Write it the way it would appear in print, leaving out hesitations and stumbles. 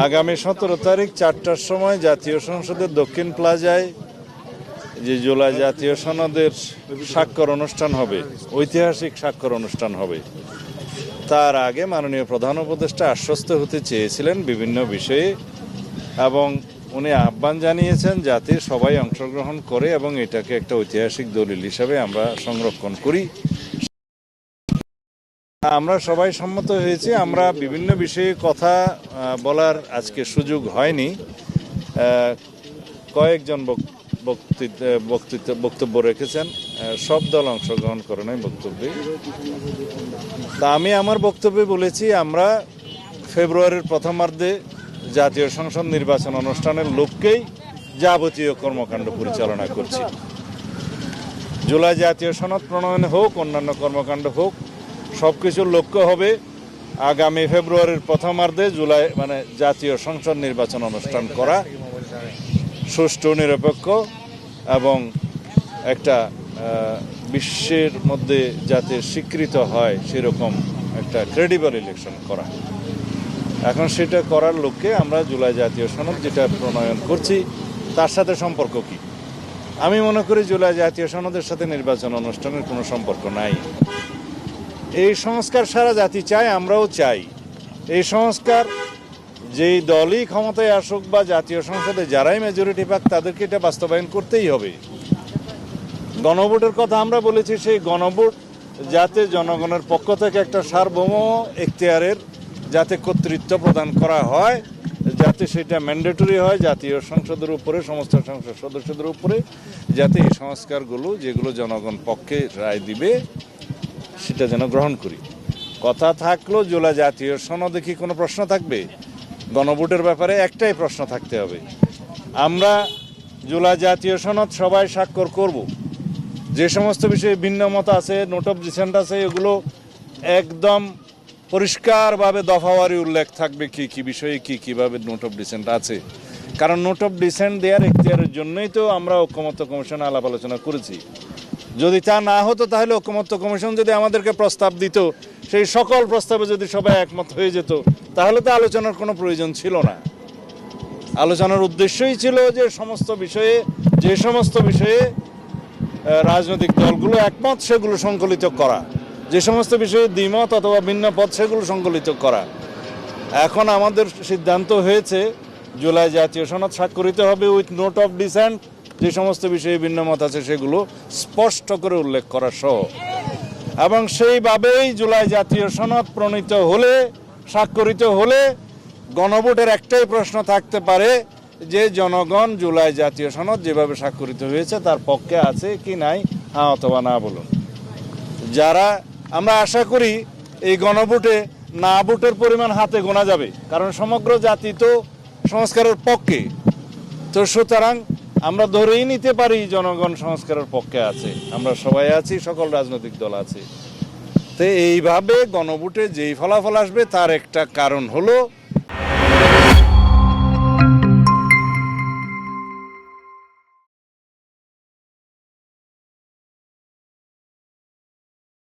আগামী 17 তারিখ 4টার সময় জাতীয় সংসদের দক্ষিণ প্লাজায় যে জুলাই জাতীয় সনদের স্বাক্ষর অনুষ্ঠান হবে, ঐতিহাসিক স্বাক্ষর অনুষ্ঠান হবে, তার আগে মাননীয় প্রধান উপদেষ্টা আশ্বস্ত হতে চেয়েছিলেন বিভিন্ন বিষয়ে এবং উনি আহ্বান জানিয়েছেন যাতে সবাই অংশগ্রহণ করে এবং এটাকে একটা ঐতিহাসিক দলিল হিসাবে আমরা সংরক্ষণ করি। আমরা সবাই সম্মত হয়েছি। আমরা বিভিন্ন বিষয়ে কথা বলার আজকে সুযোগ হয়নি। কয়েকজন বক্তব্য রেখেছেন, সব দল অংশগ্রহণ করে নাই বক্তব্যে। তা আমি আমার বক্তব্যে বলেছি আমরা ফেব্রুয়ারির প্রথমার্ধে জাতীয় সংসদ নির্বাচন অনুষ্ঠানের লক্ষ্যেই যাবতীয় কর্মকাণ্ড পরিচালনা করছি। জুলাই জাতীয় সনদ প্রণয়ন হোক, অন্যান্য কর্মকাণ্ড হোক, সব কিছুর লক্ষ্য হবে আগামী ফেব্রুয়ারির প্রথমার্ধে জাতীয় সংসদ নির্বাচন অনুষ্ঠান করা, সুষ্ঠু, নিরপেক্ষ এবং একটা বিশ্বের মধ্যে যাতে স্বীকৃত হয় সেরকম একটা ক্রেডিবল ইলেকশন করা। এখন সেটা করার লক্ষ্যে আমরা জুলাই জাতীয় সনদ যেটা প্রণয়ন করছি তার সাথে সম্পর্ক কি? আমি মনে করি জুলাই জাতীয় সনদের সাথে নির্বাচন অনুষ্ঠানের কোনো সম্পর্ক নাই। এই সংস্কার সারা জাতি চায়, আমরাও চাই। এই সংস্কার যেই দলই ক্ষমতায় আসুক বা জাতীয় সংসদে যারাই মেজরিটি পাক তাদেরকে এটা বাস্তবায়ন করতেই হবে। গণভোটের কথা আমরা বলেছি, সেই গণভোট যাতে জনগণের পক্ষ থেকে একটা সার্বভৌম এখতিয়ারের যাতে কর্তৃত্ব প্রদান করা হয়, যাতে সেটা ম্যান্ডেটরি হয় জাতীয় সংসদের উপরে, সমস্ত সংসদ সদস্যদের উপরে, যাতে এই সংস্কারগুলো যেগুলো জনগণ পক্ষে রায় দিবে সেটা যেন গ্রহণ করি। কথা থাকলো জুলাই জাতীয় সনদে কি কোনো প্রশ্ন থাকবে? গণভোটের ব্যাপারে একটাই প্রশ্ন থাকতে হবে, আমরা জুলাই জাতীয় সনদ সবাই স্বাক্ষর করব। যে সমস্ত বিষয়ে ভিন্ন মত আছে, নোট অফ ডিসেন্ট আছে, এগুলো একদম পরিষ্কারভাবে দফাওয়ারি উল্লেখ থাকবে কি কি বিষয়ে কিভাবে নোট অফ ডিসেন্ট আছে। কারণ নোট অফ ডিসেন্ট দেওয়ার এখতিয়ারের জন্যই তো আমরা ঐকমত্য কমিশনে আলাপ আলোচনা করেছি। যদি তা না হতো তাহলে ঐকমত্য কমিশন যদি আমাদেরকে প্রস্তাব দিত, সেই সকল প্রস্তাবে যদি সবাই একমত হয়ে যেত, তাহলে তো আলোচনার কোনো প্রয়োজন ছিল না। আলোচনার উদ্দেশ্যই ছিল যে যে সমস্ত বিষয়ে রাজনৈতিক দলগুলো একমত সেগুলো সংকলিত করা, যে সমস্ত বিষয়ে দ্বিমত অথবা ভিন্ন পথ সেগুলো সংকলিত করা। এখন আমাদের সিদ্ধান্ত হয়েছে জুলাই জাতীয় সনদ স্বাক্ষরিত হবে উইথ নোট অফ ডিসেন্ট, যে সমস্ত বিষয়ে ভিন্ন মত আছে সেগুলো স্পষ্ট করে উল্লেখ করা সহ। এবং সেইভাবেই জুলাই জাতীয় সনদ প্রণীত হলে, স্বাক্ষরিত হলে গণভোটের একটাই প্রশ্ন থাকতে পারে যে জনগণ জুলাই জাতীয় সনদ যেভাবে স্বাক্ষরিত হয়েছে তার পক্ষে আছে কি নাই, হ্যাঁ অথবা না বলুন। আমরা আশা করি এই গণভোটে না ভোটের পরিমাণ হাতে গোনা যাবে, কারণ সমগ্র জাতি তো সংস্কারের পক্ষে। তো সুতরাং আমরা ধরেই নিতে পারি জনগণ সংস্কারের পক্ষে আছে, আমরা সবাই আছি, সকল রাজনৈতিক দল আছে। তো এইভাবে গণভোটে যেই ফলাফল আসবে তার একটা কারণ হলো